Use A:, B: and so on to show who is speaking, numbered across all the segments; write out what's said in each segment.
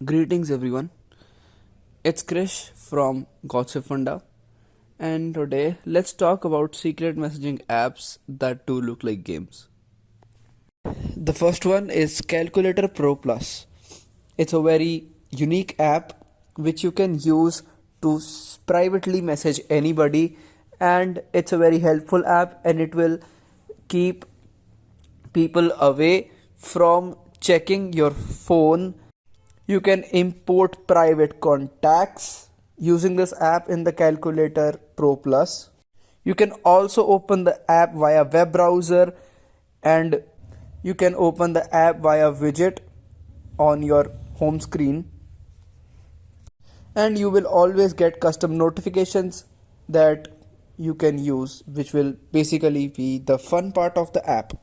A: Greetings everyone. It's Krish from Gossipfunda, and today let's talk about secret messaging apps that do look like games. The first one is Calculator Pro Plus. It's a very unique app which you can use to privately message anybody, and it's a very helpful app and it will keep people away from checking your phone. You can import private contacts using this app in the Calculator Pro Plus. You can also open the app via web browser, and you can open the app via widget on your home screen, and you will always get custom notifications that you can use, which will basically be the fun part of the app.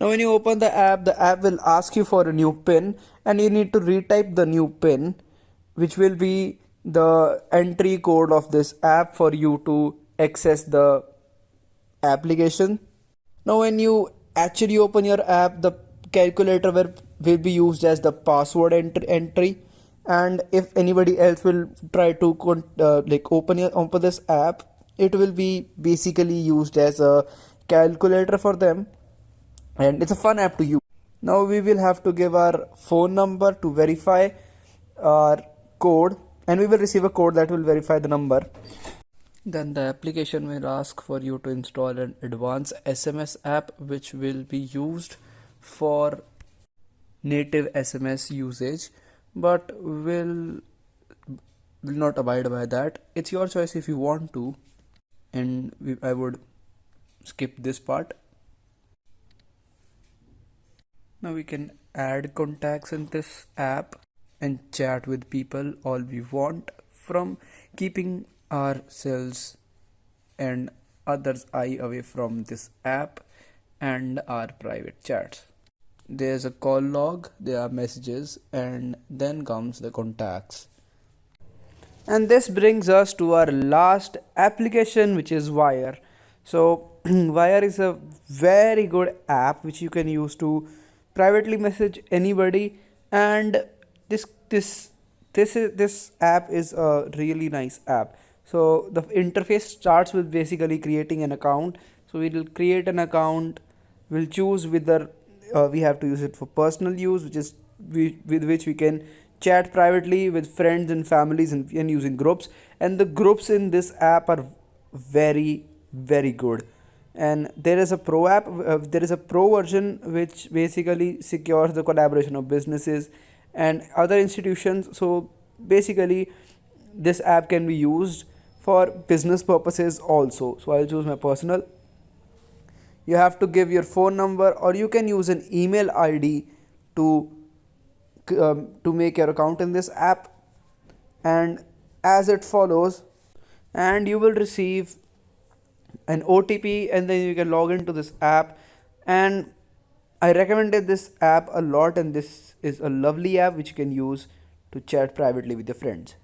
A: Now when you open the app will ask you for a new pin, and you need to retype the new pin, which will be the entry code of this app for you to access the application. Now when you actually open your app, the calculator will be used as the password entry, and if anybody else will try to open this app, it will be basically used as a calculator for them, and it's a fun app to use. Now we will have to give our phone number to verify our code, and we will receive a code that will verify the number. Then the application will ask for you to install an advanced SMS app, which will be used for native SMS usage, but will not abide by that. It's your choice if you want to, and I would skip this part. Now we can add contacts in this app and chat with people all we want, from keeping ourselves and others' eye away from this app and our private chats. There's a call log, there are messages, and then comes the contacts. And this brings us to our last application, which is Wire. So Wire is a very good app which you can use to privately message anybody, and this app is a really nice app. So the interface starts with basically creating an account. So we will create an account, we'll choose whether we have to use it for personal use, with which we can chat privately with friends and families, and using groups. And the groups in this app are very good. And there is a pro version which basically secures the collaboration of businesses and other institutions. So basically this app can be used for business purposes also. So I'll choose my personal. You have to give your phone number, or you can use an email ID to make your account in this app, and as it follows, and you will receive an OTP, and then you can log into this app. And I recommended this app a lot, and this is a lovely app which you can use to chat privately with your friends.